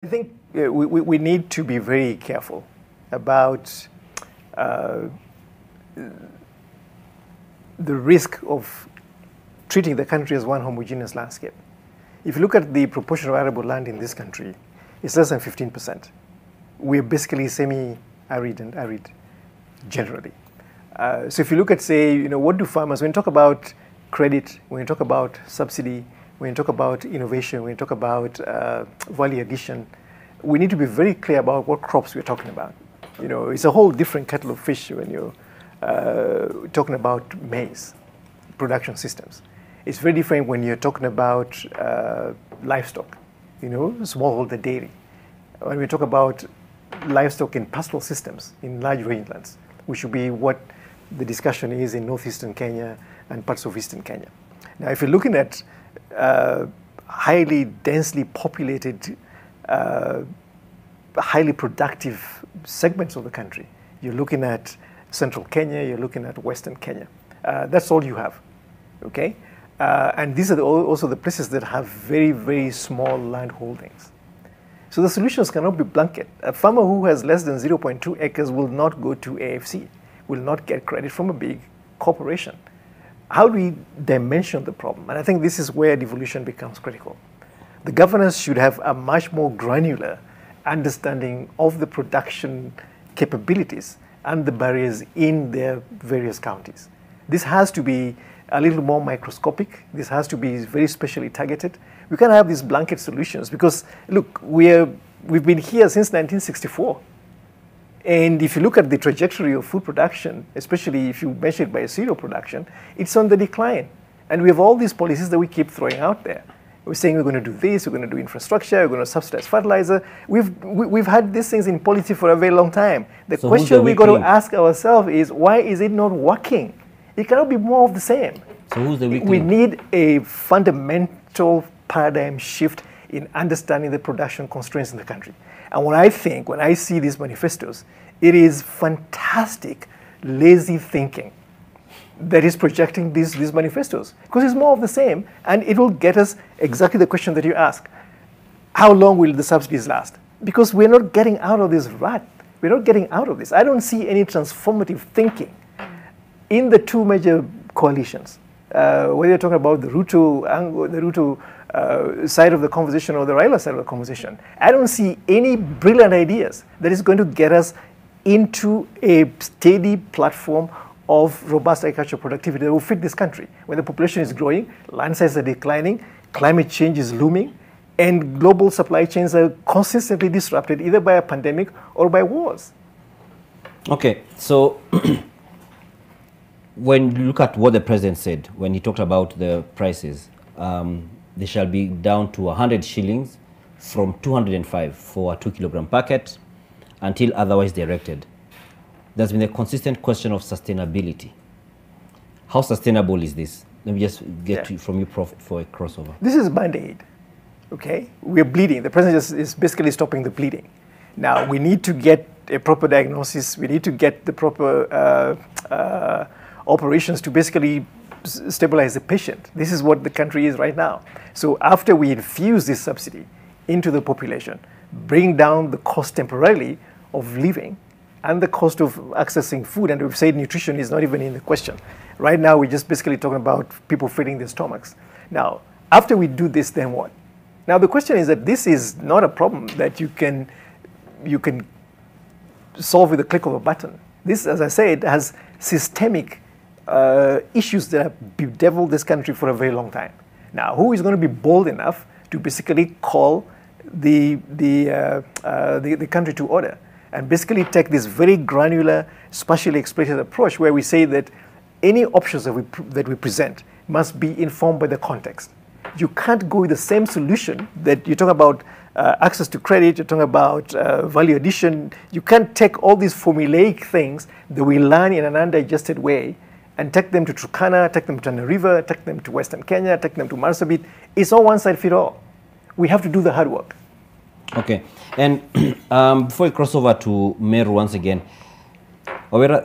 I think we need to be very careful about the risk of treating the country as one homogeneous landscape. If you look at the proportion of arable land in this country, it's less than 15%. We're basically semi-arid and arid, generally. So if you look at, say, what do farmers, when you talk about credit, when you talk about subsidy, when you talk about innovation, when you talk about value addition, we need to be very clear about what crops we're talking about. It's a whole different kettle of fish when you're talking about maize production systems. It's very different when you're talking about livestock, smallholder dairy. When we talk about livestock in pastoral systems, in large rangelands, which should be what the discussion is in northeastern Kenya and parts of eastern Kenya. Now, if you're looking at highly densely populated, highly productive segments of the country, you're looking at central Kenya, you're looking at western Kenya. That's all you have, okay? And these are also the places that have very, very small land holdings. So the solutions cannot be blanket. A farmer who has less than 0.2 acres will not go to AFC, will not get credit from a big corporation. How do we dimension the problem? And I think this is where devolution becomes critical. The governors should have a much more granular understanding of the production capabilities and the barriers in their various counties. This has to be a little more microscopic. This has to be very specially targeted. We can't have these blanket solutions because, look, we've been here since 1964. And if you look at the trajectory of food production, especially if you measure it by cereal production, it's on the decline. And we have all these policies that we keep throwing out there. We're saying we're going to do this, we're going to do infrastructure, we're going to subsidize fertilizer. We've had these things in policy for a very long time. The question we've got to ask ourselves is, why is it not working? It cannot be more of the same. So who's the weak link? We need a fundamental paradigm shift in understanding the production constraints in the country. And when I see these manifestos, it is fantastic, lazy thinking that is projecting these manifestos, because it's more of the same, and it will get us exactly the question that you ask. How long will the subsidies last? Because we're not getting out of this rut. We're not getting out of this. I don't see any transformative thinking in the two major coalitions. Whether you're talking about the Ruto side of the conversation or the Raila side of the conversation, I don't see any brilliant ideas that is going to get us into a steady platform of robust agricultural productivity that will fit this country. When the population is growing, land sizes are declining, climate change is looming, and global supply chains are consistently disrupted either by a pandemic or by wars. Okay, so when you look at what the president said, when he talked about the prices, they shall be down to 100 shillings from 205 for a 2-kilogram packet until otherwise directed. There's been a consistent question of sustainability. How sustainable is this? Let me just get from you, Prof, for a crossover. This is Band-Aid, okay? We're bleeding. The president is basically stopping the bleeding. Now, we need to get a proper diagnosis. We need to get the proper operations to basically stabilize the patient. This is what the country is right now. So after we infuse this subsidy into the population, bring down the cost temporarily of living and the cost of accessing food, and we've said nutrition is not even in the question. Right now, we're just basically talking about people filling their stomachs. Now, after we do this, then what? Now, the question is that this is not a problem that you can solve with a click of a button. This, as I said, has systemic issues that have bedeviled this country for a very long time. Now, who is going to be bold enough to basically call the country to order and basically take this very granular, spatially exploited approach where we say that any options that we present must be informed by the context. You can't go with the same solution that you talk about access to credit, you're talking about value addition. You can't take all these formulaic things that we learn in an undigested way and take them to Turkana, take them to Tana River, take them to Western Kenya, take them to Marsabit. It's all one size fit all. We have to do the hard work. Okay, and before we cross over to Meru once again,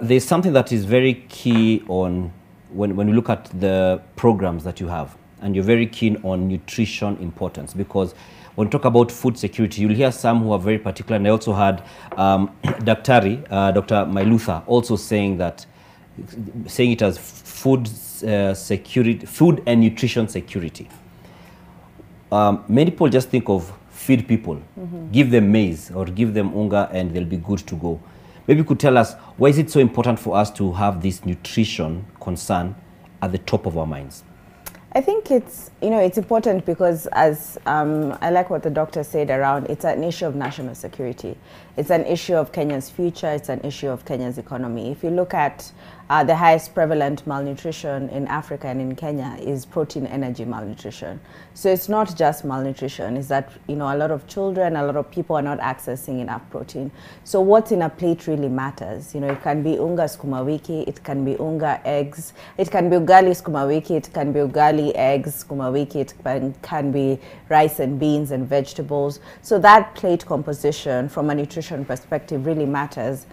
there's something that is very key on when we look at the programs that you have, and you're very keen on nutrition importance, because when we talk about food security, you'll hear some who are very particular. And I also had Dr. Mailutha also saying it as food security, food and nutrition security. Many people just think of feed people, give them maize or give them unga and they'll be good to go. Maybe you could tell us, why is it so important for us to have this nutrition concern at the top of our minds? I think it's, it's important because as I like what the doctor said around, it's an issue of national security. It's an issue of Kenya's future. It's an issue of Kenya's economy. If you look at the highest prevalent malnutrition in Africa and in Kenya is protein energy malnutrition. So it's not just malnutrition, it's that, a lot of children, a lot of people are not accessing enough protein. So what's in a plate really matters. It can be unga sukuma wiki, it can be unga eggs, it can be ugali sukuma wiki, it can be ugali eggs sukuma wiki, it can be rice and beans and vegetables. So that plate composition from a nutrition perspective really matters.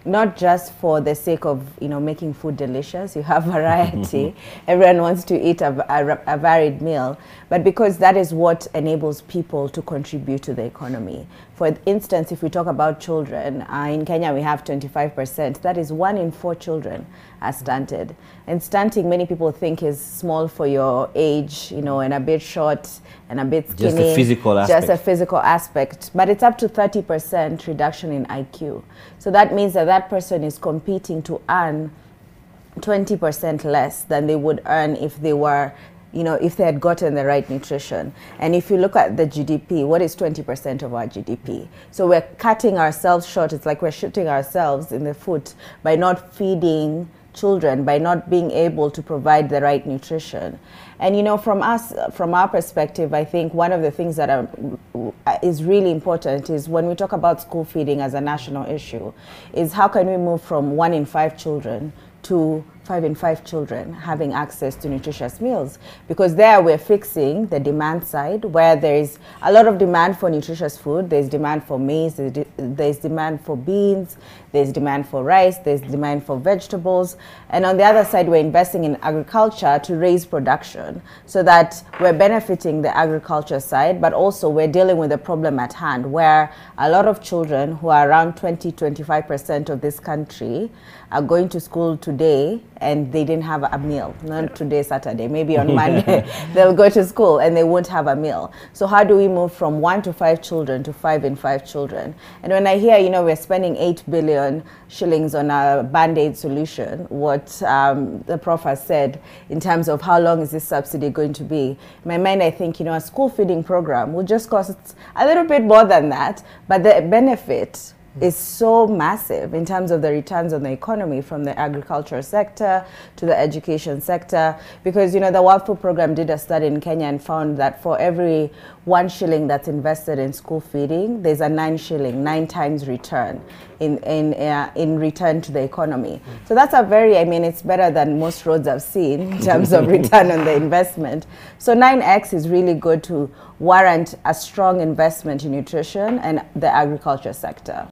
Not just for the sake of, making food delicious, you have variety, everyone wants to eat a varied meal, but because that is what enables people to contribute to the economy. For instance, if we talk about children, in Kenya we have 25%, that is 1 in 4 children are stunted. And stunting, many people think is small for your age, and a bit short and a bit skinny. Just a physical aspect. Just a physical aspect, but it's up to 30% reduction in IQ. So that means that person is competing to earn 20% less than they would earn if they were, if they had gotten the right nutrition. And if you look at the GDP, what is 20% of our GDP? So we're cutting ourselves short. It's like we're shooting ourselves in the foot by not feeding children, by not being able to provide the right nutrition. And from our perspective, I think one of the things that is really important is when we talk about school feeding as a national issue, is how can we move from 1 in 5 children to 5 in 5 children having access to nutritious meals, because there we're fixing the demand side where there is a lot of demand for nutritious food. There's demand for maize, there's demand for beans, there's demand for rice, there's demand for vegetables. And on the other side, we're investing in agriculture to raise production so that we're benefiting the agriculture side, but also we're dealing with the problem at hand where a lot of children who are around 20-25% of this country are going to school today and they didn't have a meal. Not today, Saturday, maybe on Monday, they'll go to school and they won't have a meal. So how do we move from 1 to 5 children to 5 in 5 children? And when I hear, we're spending 8 billion shillings on a Band-Aid solution, what the Prof has said in terms of how long is this subsidy going to be, in my mind, I think, a school feeding program will just cost a little bit more than that, but the benefit is so massive in terms of the returns on the economy from the agriculture sector to the education sector, because the World Food Program did a study in Kenya and found that for every 1 shilling that's invested in school feeding, there's a 9 times return in return to the economy. So that's a very, it's better than most roads I've seen in terms of return on the investment. So 9x is really good to warrant a strong investment in nutrition and the agriculture sector.